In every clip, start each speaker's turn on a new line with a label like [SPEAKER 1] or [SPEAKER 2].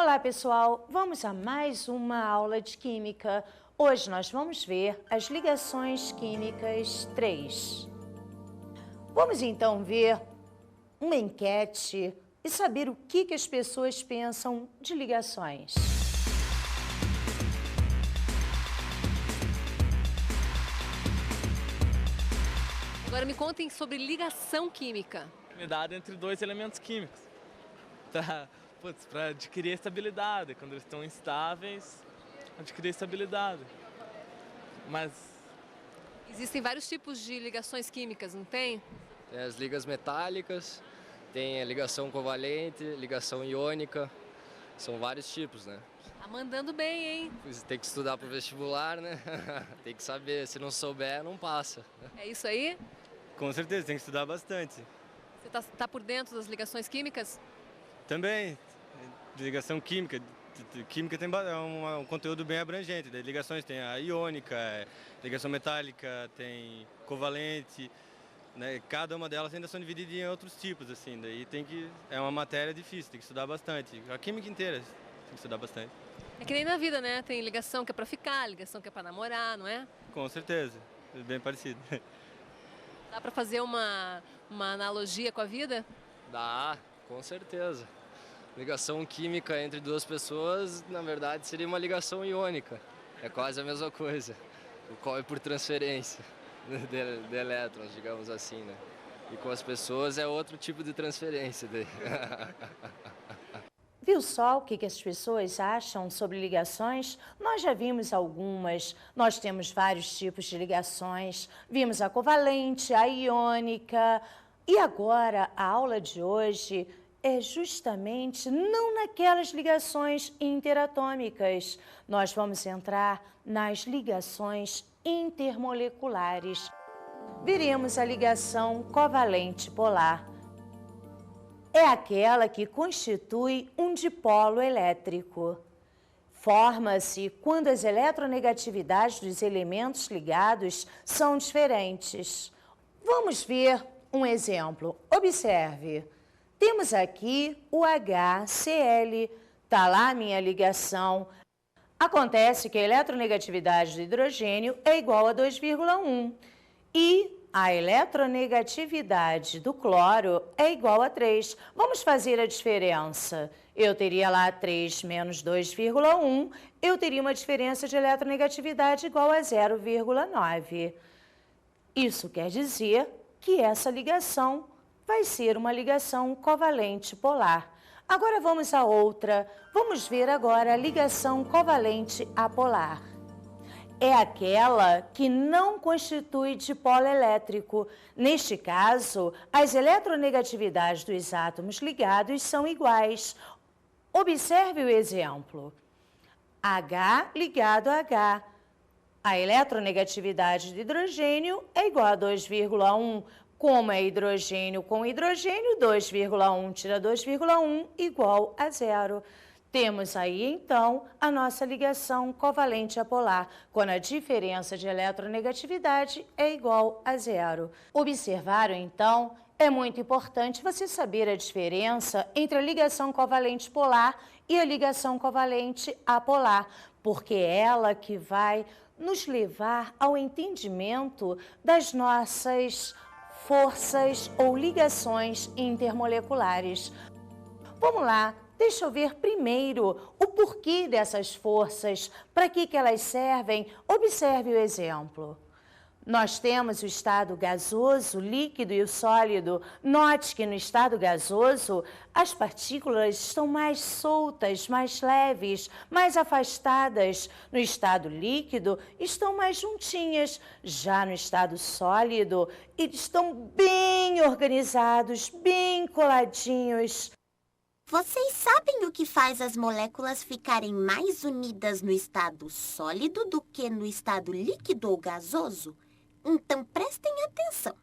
[SPEAKER 1] Olá, pessoal! Vamos a mais uma aula de Química. Hoje nós vamos ver as ligações químicas 3. Vamos então ver uma enquete e saber o que as pessoas pensam de ligações.
[SPEAKER 2] Agora me contem sobre ligação química.
[SPEAKER 3] Afinidade entre dois elementos químicos. Para adquirir estabilidade. Quando eles estão instáveis, adquirir estabilidade. Mas
[SPEAKER 2] Existem vários tipos de ligações químicas, não tem?
[SPEAKER 4] Tem as ligas metálicas, tem a ligação covalente, ligação iônica, são vários tipos, né?
[SPEAKER 2] Tá mandando bem, hein?
[SPEAKER 4] Você tem que estudar para o vestibular, né? Tem que saber, se não souber, não passa.
[SPEAKER 2] É isso aí?
[SPEAKER 5] Com certeza, tem que estudar bastante.
[SPEAKER 2] Você tá por dentro das ligações químicas?
[SPEAKER 5] Também, ligação química. Química tem um conteúdo bem abrangente. Daí ligações tem a iônica, ligação metálica, tem covalente, né? Cada uma delas ainda são divididas em outros tipos, assim. Daí é uma matéria difícil, tem que estudar bastante. A química inteira tem que estudar bastante.
[SPEAKER 2] É que nem na vida, né? Tem ligação que é pra ficar, ligação que é pra namorar, não é?
[SPEAKER 5] Com certeza, é bem parecido.
[SPEAKER 2] Dá pra fazer uma analogia com a vida?
[SPEAKER 4] Dá, com certeza. Ligação química entre duas pessoas, na verdade, seria uma ligação iônica. É quase a mesma coisa. Ocorre por transferência de elétrons, digamos assim, né? E com as pessoas é outro tipo de transferência daí.
[SPEAKER 1] Viu só o que as pessoas acham sobre ligações? Nós já vimos algumas, nós temos vários tipos de ligações, vimos a covalente, a iônica, e agora a aula de hoje é justamente não naquelas ligações interatômicas. Nós vamos entrar nas ligações intermoleculares. Veremos a ligação covalente polar. É aquela que constitui um dipolo elétrico. Forma-se quando as eletronegatividades dos elementos ligados são diferentes. Vamos ver um exemplo. Observe. Temos aqui o HCl, está lá a minha ligação. Acontece que a eletronegatividade do hidrogênio é igual a 2,1 e a eletronegatividade do cloro é igual a 3. Vamos fazer a diferença. Eu teria lá 3 menos 2,1, eu teria uma diferença de eletronegatividade igual a 0,9. Isso quer dizer que essa ligação vai ser uma ligação covalente polar. Agora vamos a outra. Vamos ver agora a ligação covalente apolar. É aquela que não constitui dipolo elétrico. Neste caso, as eletronegatividades dos átomos ligados são iguais. Observe o exemplo. H ligado a H. A eletronegatividade do hidrogênio é igual a 2,1. Como é hidrogênio com hidrogênio, 2,1 tira 2,1 igual a 0. Temos aí, então, a nossa ligação covalente apolar, quando a diferença de eletronegatividade é igual a 0. Observaram, então? É muito importante você saber a diferença entre a ligação covalente polar e a ligação covalente apolar, porque é ela que vai nos levar ao entendimento das nossas forças ou ligações intermoleculares. Vamos lá, deixa eu ver primeiro o porquê dessas forças, para que elas servem. Observe o exemplo. Nós temos o estado gasoso, líquido e o sólido. Note que no estado gasoso, as partículas estão mais soltas, mais leves, mais afastadas. No estado líquido, estão mais juntinhas. Já no estado sólido, estão bem organizados, bem coladinhos.
[SPEAKER 6] Vocês sabem o que faz as moléculas ficarem mais unidas no estado sólido do que no estado líquido ou gasoso? Então, prestem atenção.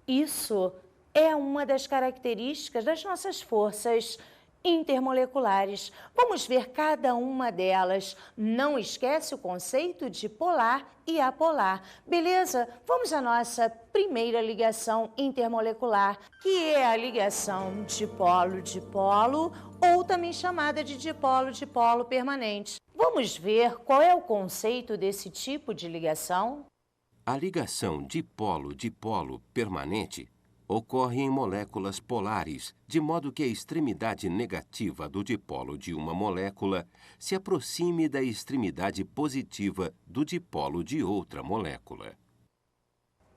[SPEAKER 1] Isso é uma das características das nossas forças intermoleculares. Vamos ver cada uma delas. Não esquece o conceito de polar e apolar. Beleza? Vamos à nossa primeira ligação intermolecular, que é a ligação dipolo-dipolo, ou também chamada de dipolo-dipolo permanente. Vamos ver qual é o conceito desse tipo de ligação?
[SPEAKER 7] A ligação dipolo-dipolo permanente ocorre em moléculas polares, de modo que a extremidade negativa do dipolo de uma molécula se aproxime da extremidade positiva do dipolo de outra molécula.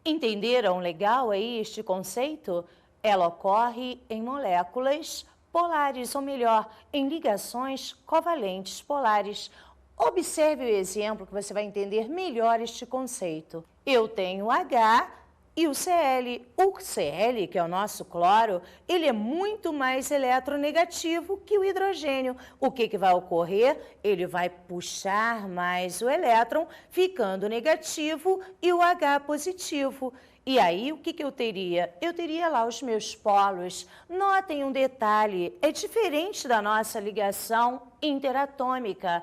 [SPEAKER 1] Entenderam legal aí este conceito? Ela ocorre em moléculas polares, ou melhor, em ligações covalentes polares. Observe o exemplo que você vai entender melhor este conceito. Eu tenho H e o Cl. O Cl, que é o nosso cloro, ele é muito mais eletronegativo que o hidrogênio. O que vai ocorrer? Ele vai puxar mais o elétron, ficando negativo, e o H positivo. E aí, o que eu teria? Eu teria lá os meus polos. Notem um detalhe, é diferente da nossa ligação interatômica.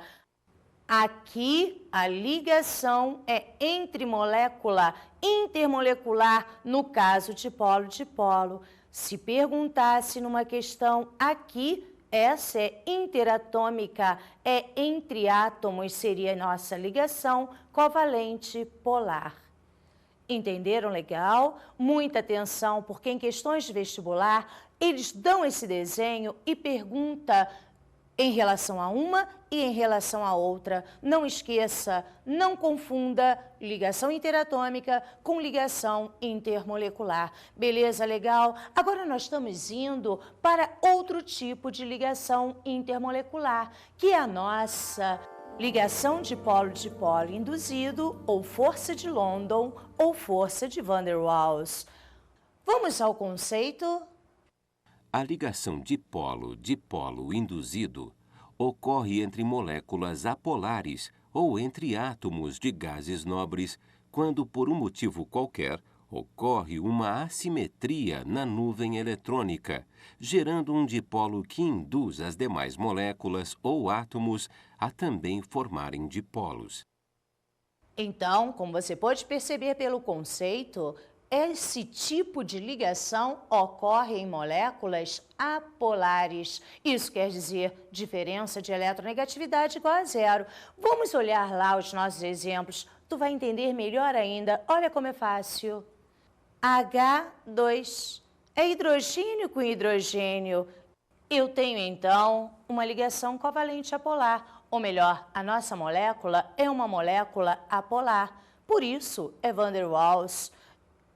[SPEAKER 1] Aqui, a ligação é entre molécula, intermolecular, no caso de polo-dipolo. Se perguntasse numa questão aqui, essa é interatômica, é entre átomos, seria a nossa ligação covalente polar. Entenderam legal? Muita atenção, porque em questões de vestibular, eles dão esse desenho e perguntam em relação a uma e em relação a outra. Não esqueça, não confunda ligação interatômica com ligação intermolecular. Beleza, legal? Agora nós estamos indo para outro tipo de ligação intermolecular, que é a nossa ligação dipolo-dipolo induzido, ou força de London, ou força de Van der Waals. Vamos ao conceito?
[SPEAKER 7] A ligação dipolo-dipolo induzido ocorre entre moléculas apolares ou entre átomos de gases nobres quando, por um motivo qualquer, ocorre uma assimetria na nuvem eletrônica, gerando um dipolo que induz as demais moléculas ou átomos a também formarem dipolos.
[SPEAKER 1] Então, como você pode perceber pelo conceito, esse tipo de ligação ocorre em moléculas apolares. Isso quer dizer diferença de eletronegatividade igual a zero. Vamos olhar lá os nossos exemplos. Tu vai entender melhor ainda. Olha como é fácil. H2 é hidrogênio com hidrogênio. Eu tenho, então, uma ligação covalente apolar. Ou melhor, a nossa molécula é uma molécula apolar. Por isso, é Van der Waals.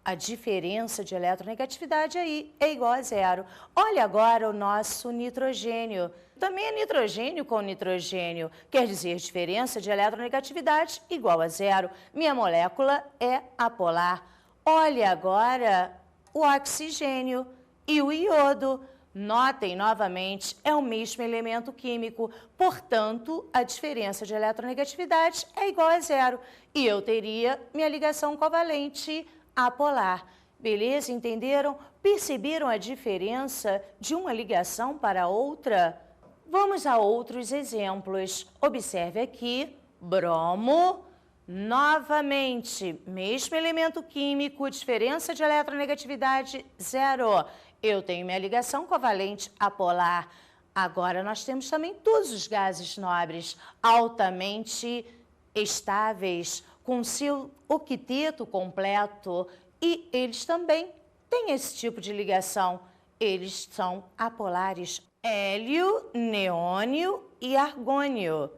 [SPEAKER 1] A diferença de eletronegatividade aí é igual a zero. Olha agora o nosso nitrogênio. Também é nitrogênio com nitrogênio. Quer dizer, diferença de eletronegatividade igual a zero. Minha molécula é apolar. Olha agora o oxigênio e o iodo. Notem novamente, é o mesmo elemento químico. Portanto, a diferença de eletronegatividade é igual a zero. E eu teria minha ligação covalente apolar. Beleza? Entenderam? Perceberam a diferença de uma ligação para outra? Vamos a outros exemplos. Observe aqui, bromo, novamente, mesmo elemento químico, diferença de eletronegatividade zero. Eu tenho minha ligação covalente apolar. Agora nós temos também todos os gases nobres altamente estáveis, com seu octeto completo, e eles também têm esse tipo de ligação. Eles são apolares: hélio, neônio e argônio.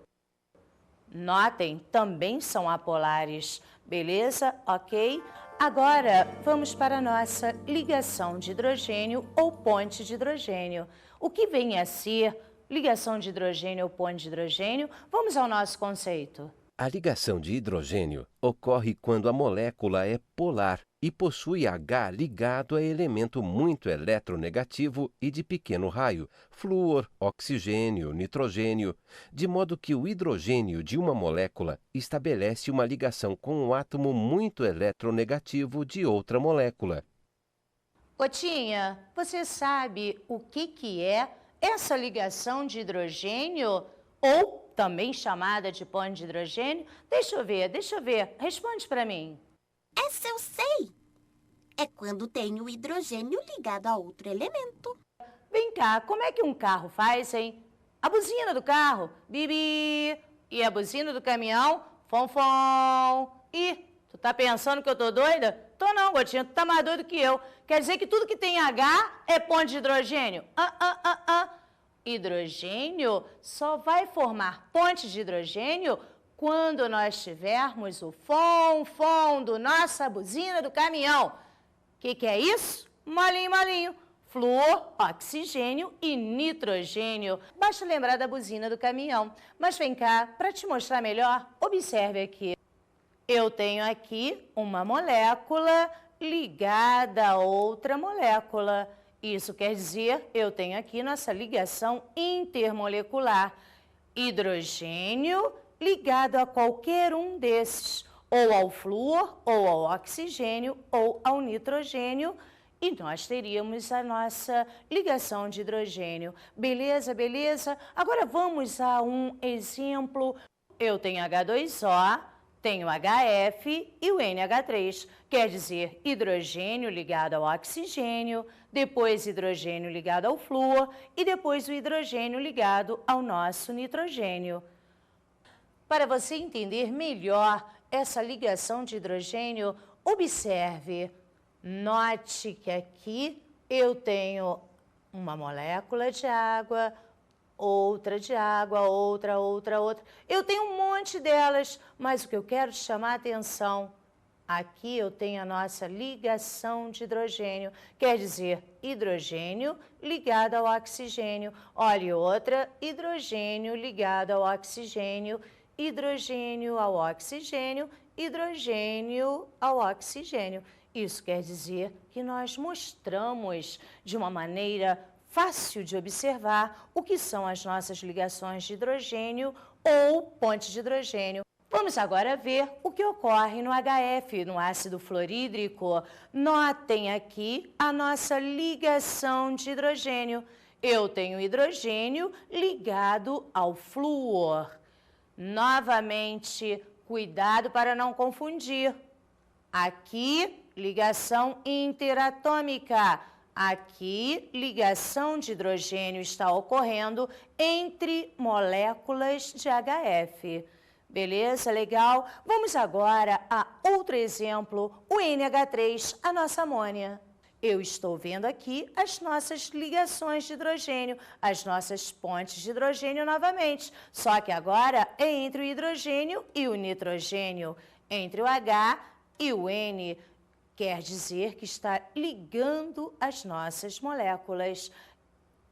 [SPEAKER 1] Notem, também são apolares. Beleza? Ok? Agora, vamos para a nossa ligação de hidrogênio ou ponte de hidrogênio. O que vem a ser ligação de hidrogênio ou ponte de hidrogênio? Vamos ao nosso conceito.
[SPEAKER 7] A ligação de hidrogênio ocorre quando a molécula é polar e possui H ligado a elemento muito eletronegativo e de pequeno raio, flúor, oxigênio, nitrogênio, de modo que o hidrogênio de uma molécula estabelece uma ligação com um átomo muito eletronegativo de outra molécula.
[SPEAKER 1] Otinha, você sabe o que é essa ligação de hidrogênio, ou também chamada de ponte de hidrogênio? Deixa eu ver. Responde para mim.
[SPEAKER 6] Essa eu sei. É quando tem o hidrogênio ligado a outro elemento.
[SPEAKER 1] Vem cá, como é que um carro faz, hein? A buzina do carro, bibi, e a buzina do caminhão, fom, fom. Ih, tu tá pensando que eu tô doida? Tô não, Gotinha, tu tá mais doido que eu. Quer dizer que tudo que tem H é ponte de hidrogênio? Hidrogênio só vai formar ponte de hidrogênio quando nós tivermos o fom, fom do nossa buzina do caminhão. Que é isso? Molinho, molinho. Flúor, oxigênio e nitrogênio. Basta lembrar da buzina do caminhão. Mas vem cá, para te mostrar melhor, observe aqui. Eu tenho aqui uma molécula ligada a outra molécula. Isso quer dizer, eu tenho aqui nossa ligação intermolecular. Hidrogênio ligado a qualquer um desses, ou ao flúor, ou ao oxigênio, ou ao nitrogênio, e nós teríamos a nossa ligação de hidrogênio. Beleza, beleza? Agora vamos a um exemplo. Eu tenho H2O, tenho HF e o NH3. Quer dizer, hidrogênio ligado ao oxigênio, depois hidrogênio ligado ao flúor e depois o hidrogênio ligado ao nosso nitrogênio. Para você entender melhor essa ligação de hidrogênio, observe. Note que aqui eu tenho uma molécula de água, outra de água, outra. Eu tenho um monte delas, mas o que eu quero te chamar a atenção, aqui eu tenho a nossa ligação de hidrogênio, quer dizer, hidrogênio ligado ao oxigênio. Olha, outra, hidrogênio ligado ao oxigênio, hidrogênio ao oxigênio, hidrogênio ao oxigênio. Isso quer dizer que nós mostramos de uma maneira fácil de observar o que são as nossas ligações de hidrogênio ou pontes de hidrogênio. Vamos agora ver o que ocorre no HF, no ácido fluorídrico. Notem aqui a nossa ligação de hidrogênio. Eu tenho hidrogênio ligado ao flúor. Novamente, cuidado para não confundir. Aqui, ligação interatômica. Aqui, ligação de hidrogênio está ocorrendo entre moléculas de HF. Beleza? Legal? Vamos agora a outro exemplo, o NH3, a nossa amônia. Eu estou vendo aqui as nossas ligações de hidrogênio, as nossas pontes de hidrogênio novamente, só que agora é entre o hidrogênio e o nitrogênio, entre o H e o N. Quer dizer que está ligando as nossas moléculas.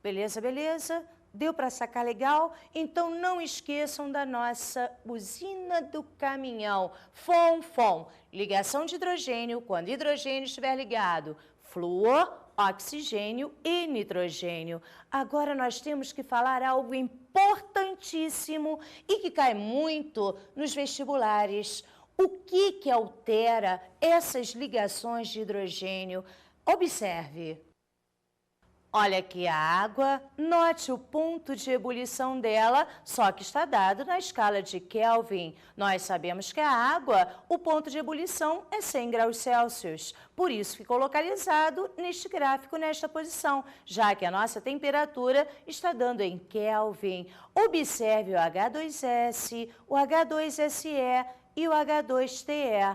[SPEAKER 1] Beleza, beleza? Deu para sacar legal? Então não esqueçam da nossa buzina do caminhão. Fom, fom. Ligação de hidrogênio, quando hidrogênio estiver ligado. Flúor, oxigênio e nitrogênio. Agora nós temos que falar algo importantíssimo e que cai muito nos vestibulares. O que altera essas ligações de hidrogênio? Observe. Olha aqui a água, note o ponto de ebulição dela, só que está dado na escala de Kelvin. Nós sabemos que a água, o ponto de ebulição é 100 graus Celsius. Por isso ficou localizado neste gráfico, nesta posição, já que a nossa temperatura está dando em Kelvin. Observe o H2S, o H2SE e o H2TE.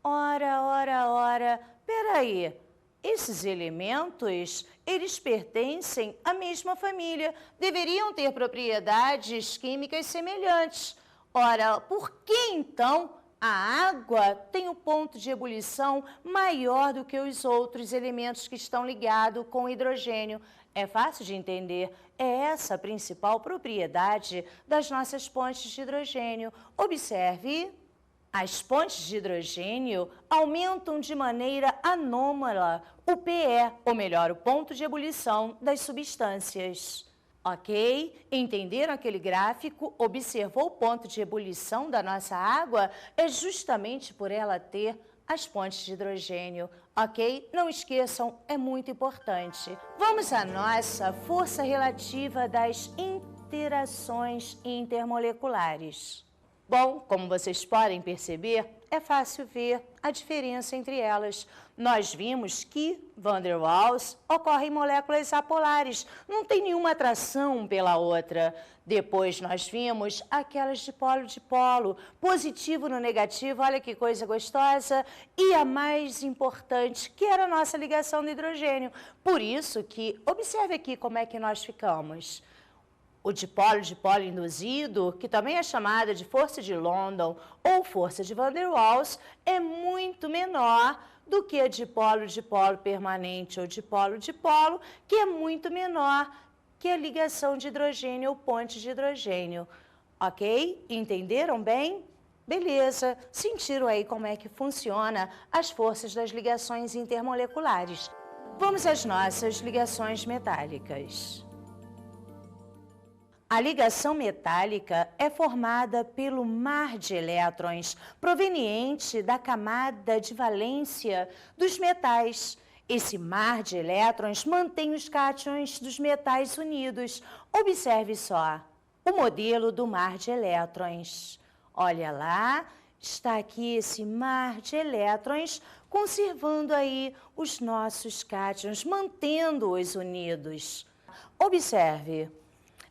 [SPEAKER 1] Ora, peraí. Esses elementos, eles pertencem à mesma família, deveriam ter propriedades químicas semelhantes. Ora, por que então a água tem um ponto de ebulição maior do que os outros elementos que estão ligados com o hidrogênio? É fácil de entender, é essa a principal propriedade das nossas pontes de hidrogênio. Observe. As pontes de hidrogênio aumentam de maneira anômala o PE, ou melhor, o ponto de ebulição das substâncias. Ok? Entenderam aquele gráfico? Observou o ponto de ebulição da nossa água? É justamente por ela ter as pontes de hidrogênio, ok? Não esqueçam, é muito importante. Vamos à nossa força relativa das interações intermoleculares. Bom, como vocês podem perceber, é fácil ver a diferença entre elas. Nós vimos que van der Waals ocorre em moléculas apolares, não tem nenhuma atração pela outra. Depois nós vimos aquelas de polo, positivo no negativo, olha que coisa gostosa. E a mais importante, que era a nossa ligação do hidrogênio. Por isso que, observe aqui como é que nós ficamos. O dipolo induzido, que também é chamada de força de London ou força de van der Waals, é muito menor do que a dipolo permanente ou dipolo, que é muito menor que a ligação de hidrogênio ou ponte de hidrogênio. Ok? Entenderam bem? Beleza. Sentiram aí como é que funciona as forças das ligações intermoleculares. Vamos às nossas ligações metálicas. A ligação metálica é formada pelo mar de elétrons proveniente da camada de valência dos metais. Esse mar de elétrons mantém os cátions dos metais unidos. Observe só o modelo do mar de elétrons. Olha lá, está aqui esse mar de elétrons conservando aí os nossos cátions, mantendo-os unidos. Observe.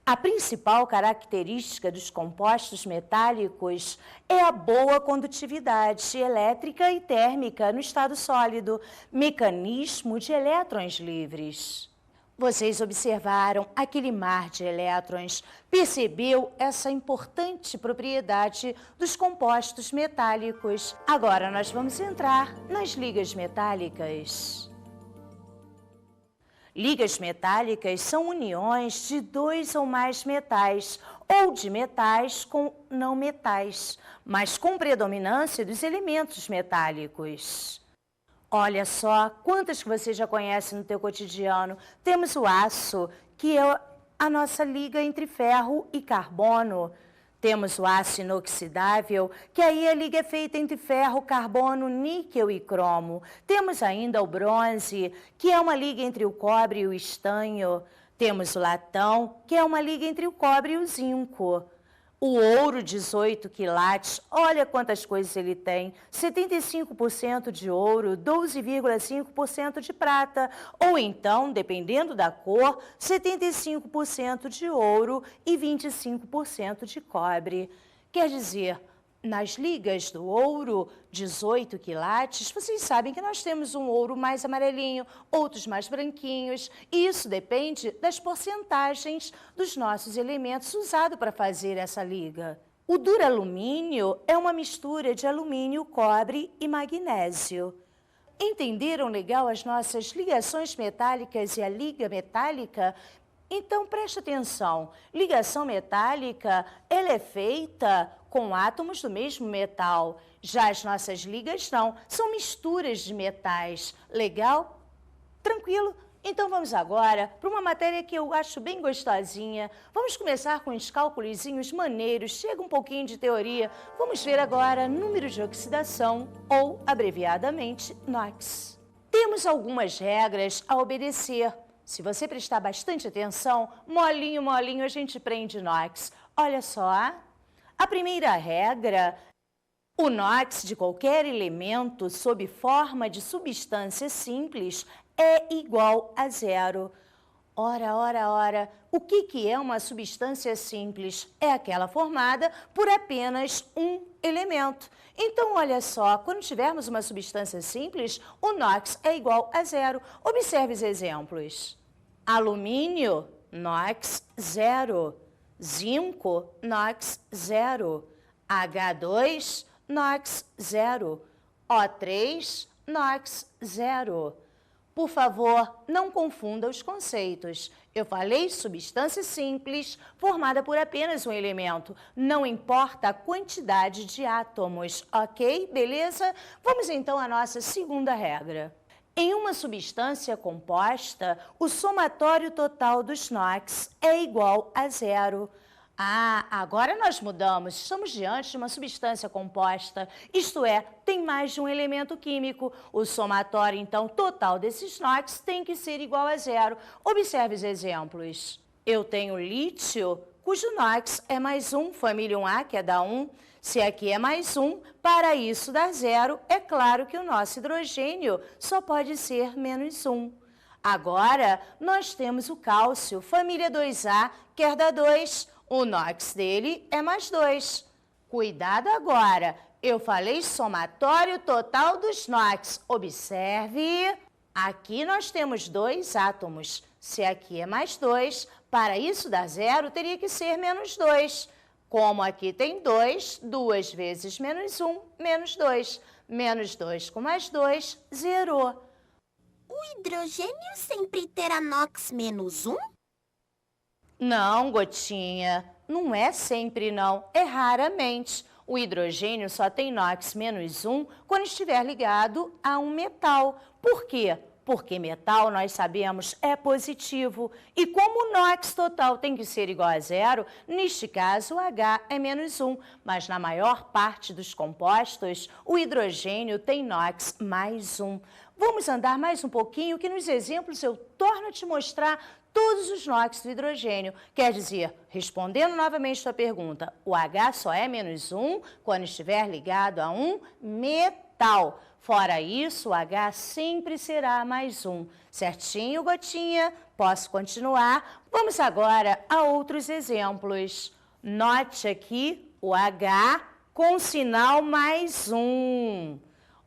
[SPEAKER 1] A principal característica dos compostos metálicos é a boa condutividade elétrica e térmica no estado sólido, mecanismo de elétrons livres. Vocês observaram aquele mar de elétrons, percebeu essa importante propriedade dos compostos metálicos. Agora nós vamos entrar nas ligas metálicas. Ligas metálicas são uniões de dois ou mais metais, ou de metais com não metais, mas com predominância dos elementos metálicos. Olha só, quantas que você já conhece no teu cotidiano. Temos o aço, que é a nossa liga entre ferro e carbono. Temos o aço inoxidável, que aí a liga é feita entre ferro, carbono, níquel e cromo. Temos ainda o bronze, que é uma liga entre o cobre e o estanho. Temos o latão, que é uma liga entre o cobre e o zinco. O ouro 18 quilates, olha quantas coisas ele tem. 75% de ouro, 12,5% de prata. Ou então, dependendo da cor, 75% de ouro e 25% de cobre. Quer dizer, nas ligas do ouro 18 quilates, vocês sabem que nós temos um ouro mais amarelinho, outros mais branquinhos. E isso depende das porcentagens dos nossos elementos usados para fazer essa liga. O duralumínio é uma mistura de alumínio, cobre e magnésio. Entenderam legal as nossas ligações metálicas e a liga metálica? Então, preste atenção. Ligação metálica, ela é feita com átomos do mesmo metal. Já as nossas ligas não, são misturas de metais. Legal? Tranquilo? Então vamos agora para uma matéria que eu acho bem gostosinha. Vamos começar com uns cálculozinhos maneiros, chega um pouquinho de teoria. Vamos ver agora número de oxidação, ou abreviadamente NOx. Temos algumas regras a obedecer. Se você prestar bastante atenção, molinho, molinho, a gente prende NOx. Olha só. A primeira regra, o NOx de qualquer elemento sob forma de substância simples é igual a zero. Ora, o que é uma substância simples? É aquela formada por apenas um elemento. Então, olha só, quando tivermos uma substância simples, o NOx é igual a zero. Observe os exemplos. Alumínio, NOx, zero. Zinco, NOx, zero. H2, NOx, zero. O3, NOx, zero. Por favor, não confunda os conceitos. Eu falei substância simples, formada por apenas um elemento. Não importa a quantidade de átomos, ok? Beleza? Vamos então à nossa segunda regra. Em uma substância composta, o somatório total dos NOx é igual a zero. Ah, agora nós mudamos. Estamos diante de uma substância composta, isto é, tem mais de um elemento químico. O somatório, então, total desses NOx tem que ser igual a zero. Observe os exemplos. Eu tenho lítio, cujo NOx é mais 1, família 1A, que é da 1. Se aqui é mais 1, para isso dar zero, é claro que o nosso hidrogênio só pode ser menos 1. Agora, nós temos o cálcio, família 2A, quer dar 2. O NOx dele é mais 2. Cuidado agora, eu falei somatório total dos NOx. Observe, aqui nós temos 2 átomos. Se aqui é mais 2, para isso dar zero, teria que ser menos 2. Como aqui tem 2, 2 vezes menos 1, menos 2. Menos 2 com mais 2, zerou.
[SPEAKER 6] O hidrogênio sempre terá NOx menos 1?
[SPEAKER 1] Não, Gotinha, não é sempre não, é raramente. O hidrogênio só tem NOx menos 1 quando estiver ligado a um metal. Por quê? Porque metal, nós sabemos, é positivo. E como o NOx total tem que ser igual a zero, neste caso o H é menos 1. Mas na maior parte dos compostos, o hidrogênio tem NOx mais 1. Vamos andar mais um pouquinho, que nos exemplos eu torno a te mostrar todos os NOx do hidrogênio. Quer dizer, respondendo novamente sua pergunta, o H só é menos 1 quando estiver ligado a um metal. Fora isso, o H sempre será mais 1. Certinho, Gotinha? Posso continuar? Vamos agora a outros exemplos. Note aqui o H com sinal mais 1.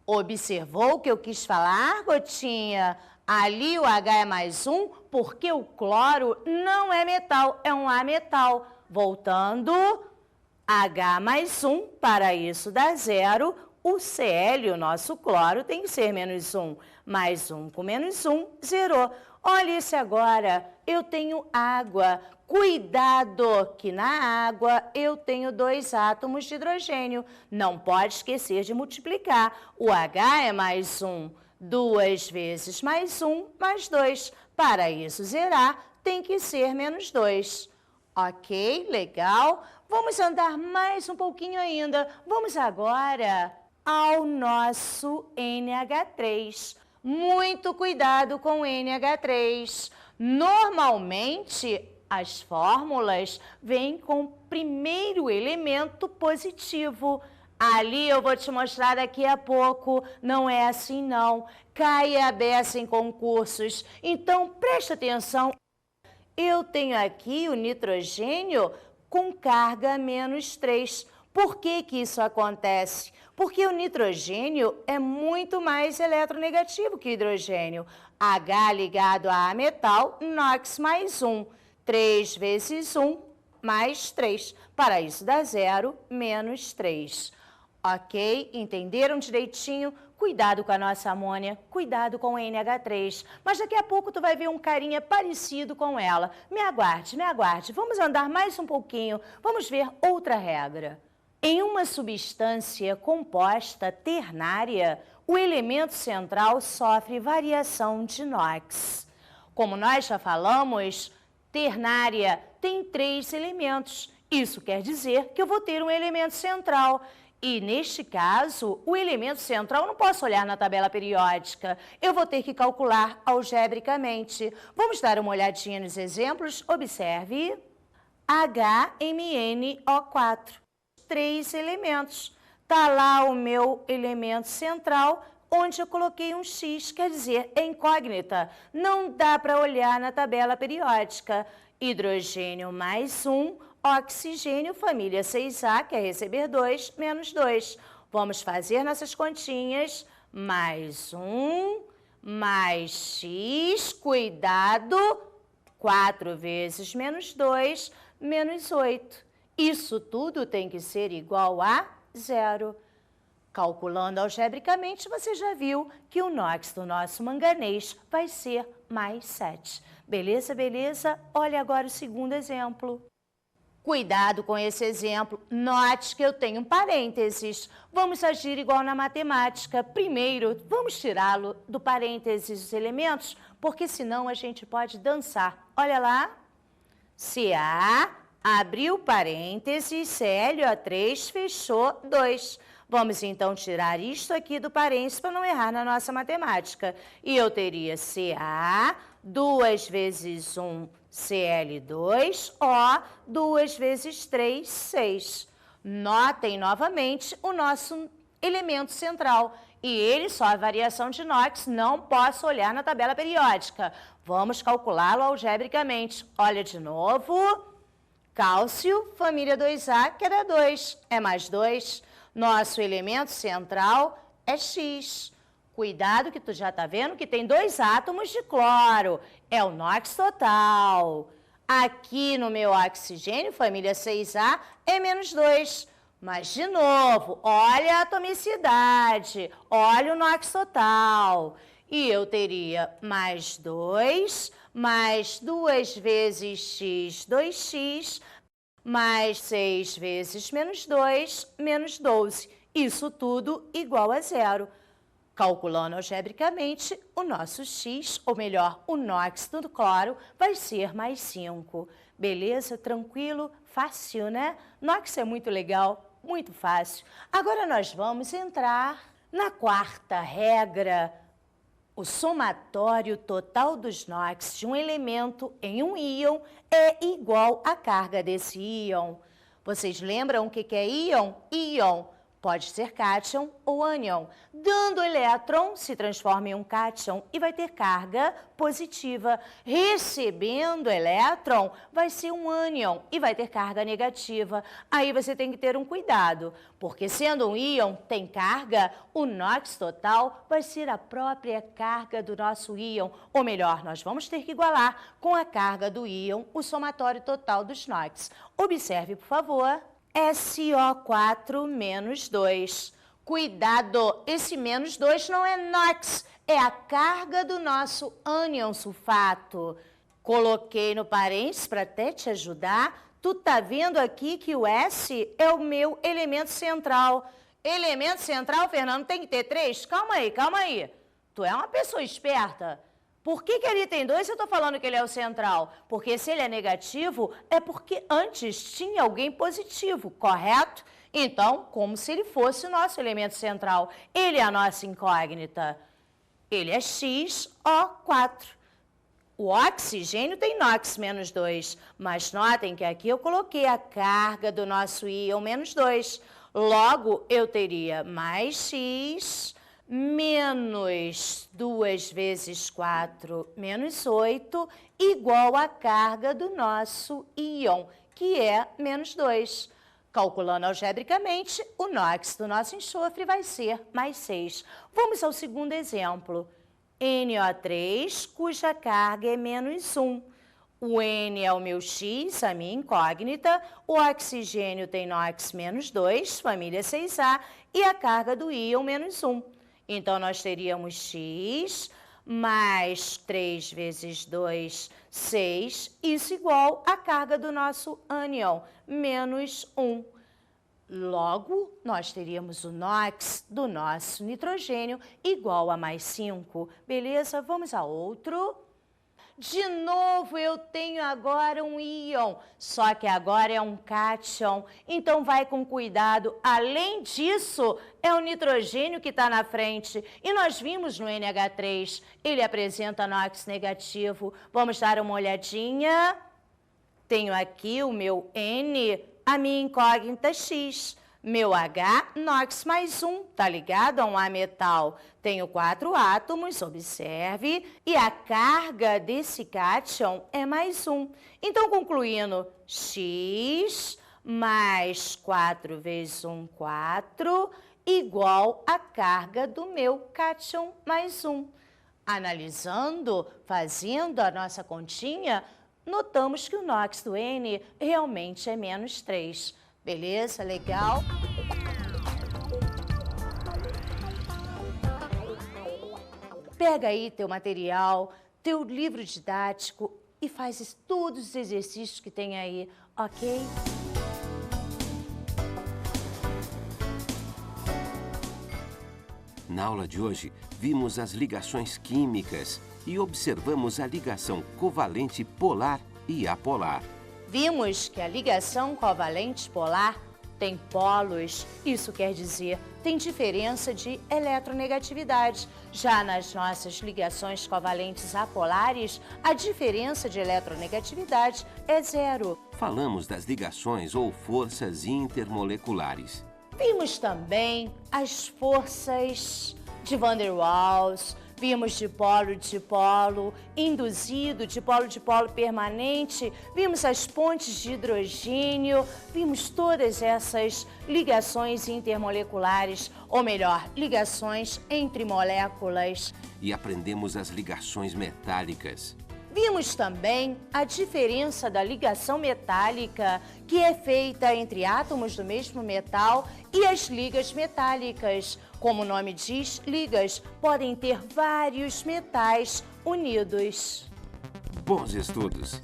[SPEAKER 1] Observou o que eu quis falar, Gotinha? Ali o H é mais 1 porque o cloro não é metal, é um ametal. Voltando, H mais 1, para isso dá zero. O Cl, o nosso cloro, tem que ser menos 1. Mais 1 com menos 1, zerou. Olha esse agora, eu tenho água. Cuidado que na água eu tenho 2 átomos de hidrogênio. Não pode esquecer de multiplicar. O H é mais 1. 2 vezes mais 1, mais 2. Para isso zerar, tem que ser menos 2. Ok, legal. Vamos andar mais um pouquinho ainda. Vamos agora ao nosso NH3. Muito cuidado com o NH3. Normalmente, as fórmulas vêm com o primeiro elemento positivo. Ali eu vou te mostrar daqui a pouco, não é assim não. Cai a beça em concursos, então preste atenção. Eu tenho aqui o nitrogênio com carga menos 3. Por que que isso acontece? Porque o nitrogênio é muito mais eletronegativo que o hidrogênio. H ligado a metal, NOx mais 1. 3 vezes 1 mais 3. Para isso dá zero, menos 3. Ok? Entenderam direitinho? Cuidado com a nossa amônia, cuidado com o NH3. Mas daqui a pouco tu vai ver um carinha parecido com ela. Me aguarde, me aguarde. Vamos andar mais um pouquinho. Vamos ver outra regra. Em uma substância composta ternária, o elemento central sofre variação de NOx. Como nós já falamos, ternária tem 3 elementos. Isso quer dizer que eu vou ter um elemento central. E, neste caso, o elemento central não posso olhar na tabela periódica. Eu vou ter que calcular algebricamente. Vamos dar uma olhadinha nos exemplos? Observe. HMnO4. 3 elementos. Está lá o meu elemento central, onde eu coloquei um X, quer dizer, é incógnita. Não dá para olhar na tabela periódica. Hidrogênio mais 1. Oxigênio, família 6A, quer receber 2, menos 2. Vamos fazer nossas continhas. Mais 1, mais X, cuidado, 4 vezes menos 2, menos 8. Isso tudo tem que ser igual a zero. Calculando algebricamente, você já viu que o NOx do nosso manganês vai ser mais 7. Beleza, beleza? Olha agora o segundo exemplo. Cuidado com esse exemplo. Note que eu tenho parênteses. Vamos agir igual na matemática. Primeiro, vamos tirá-lo do parênteses os elementos, porque senão a gente pode dançar. Olha lá. Ca Abriu parênteses, ClO3, fechou 2. Vamos então tirar isto aqui do parênteses para não errar na nossa matemática. E eu teria Ca, 2 vezes 1, Cl2, O, 2 vezes 3, 6. Notem novamente o nosso elemento central. E ele só a variação de Knox, não posso olhar na tabela periódica. Vamos calculá-lo algebricamente. Olha de novo. Cálcio, família 2A, que dá 2. É mais 2. Nosso elemento central é X. Cuidado que tu já está vendo que tem 2 átomos de cloro. É o NOx total. Aqui no meu oxigênio, família 6A, é menos 2. Mas, de novo, olha a atomicidade, olha o NOx total. E eu teria mais 2, mais 2 vezes x, 2x, mais 6 vezes menos 2, menos 12. Isso tudo igual a 0. Calculando algebricamente, o nosso x, ou melhor, o NOx do cloro, vai ser mais 5. Beleza? Tranquilo? Fácil, né? NOx é muito legal. Muito fácil. Agora nós vamos entrar na quarta regra. O somatório total dos NOx de um elemento em um íon é igual à carga desse íon. Vocês lembram o que é íon? Íon pode ser cátion ou ânion. Dando elétron, se transforma em um cátion e vai ter carga positiva. Recebendo elétron, vai ser um ânion e vai ter carga negativa. Aí você tem que ter um cuidado, porque sendo um íon, tem carga, o NOx total vai ser a própria carga do nosso íon. Ou melhor, nós vamos ter que igualar com a carga do íon o somatório total dos NOx. Observe, por favor. SO4 menos 2. Cuidado, esse menos 2 não é NOx, é a carga do nosso ânion sulfato. Coloquei no parênteses para até te ajudar. Tu tá vendo aqui que o S é o meu elemento central. Elemento central, Fernando, tem que ter 3? Calma aí, calma aí. Tu é uma pessoa esperta. Por que ele tem 2 se eu estou falando que ele é o central? Porque se ele é negativo, é porque antes tinha alguém positivo, correto? Então, como se ele fosse o nosso elemento central. Ele é a nossa incógnita. Ele é XO4. O oxigênio tem NOx menos 2, mas notem que aqui eu coloquei a carga do nosso íon menos 2. Logo, eu teria mais X menos 2 vezes 4 menos 8 igual à carga do nosso íon, que é menos 2. Calculando algebricamente, o NOx do nosso enxofre vai ser mais 6. Vamos ao segundo exemplo. NO3, cuja carga é menos 1. O N é o meu X, a minha incógnita. O oxigênio tem NOx menos 2, família 6A, e a carga do íon menos 1. Então, nós teríamos X mais 3 vezes 2, 6, isso igual à carga do nosso ânion, menos 1. Logo, nós teríamos o NOx do nosso nitrogênio igual a mais 5. Beleza? Vamos a outro. De novo, eu tenho agora um íon, só que agora é um cátion. Então, vai com cuidado. Além disso, é o nitrogênio que está na frente. E nós vimos no NH3, ele apresenta NOx negativo. Vamos dar uma olhadinha. Tenho aqui o meu N, a minha incógnita X. Meu H, NOx mais 1, tá ligado a um A metal. Tenho 4 átomos, observe, e a carga desse cátion é mais 1. Então, concluindo, X mais 4 vezes 1, 4, igual a carga do meu cátion mais 1. Analisando, fazendo a nossa continha, notamos que o NOx do N realmente é menos 3. Beleza? Legal? Pega aí teu material, teu livro didático e faz todos os exercícios que tem aí, ok?
[SPEAKER 7] Na aula de hoje, vimos as ligações químicas e observamos a ligação covalente polar e apolar.
[SPEAKER 1] Vimos que a ligação covalente polar tem polos, isso quer dizer, tem diferença de eletronegatividade. Já nas nossas ligações covalentes apolares, a diferença de eletronegatividade é zero.
[SPEAKER 7] Falamos das ligações ou forças intermoleculares.
[SPEAKER 1] Vimos também as forças de Van der Waals, vimos dipolo, induzido, dipolo permanente, vimos as pontes de hidrogênio, vimos todas essas ligações intermoleculares, ou melhor, ligações entre moléculas.
[SPEAKER 7] E aprendemos as ligações metálicas.
[SPEAKER 1] Vimos também a diferença da ligação metálica, que é feita entre átomos do mesmo metal, e as ligas metálicas. Como o nome diz, ligas podem ter vários metais unidos.
[SPEAKER 7] Bons estudos!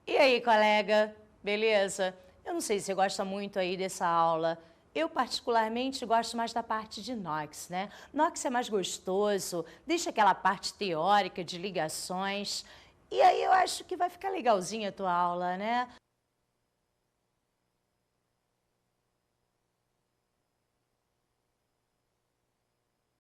[SPEAKER 1] E aí, colega? Beleza? Eu não sei se você gosta muito aí dessa aula. Eu, particularmente, gosto mais da parte de NOx, né? NOx é mais gostoso, deixa aquela parte teórica de ligações. E aí eu acho que vai ficar legalzinha a tua aula, né?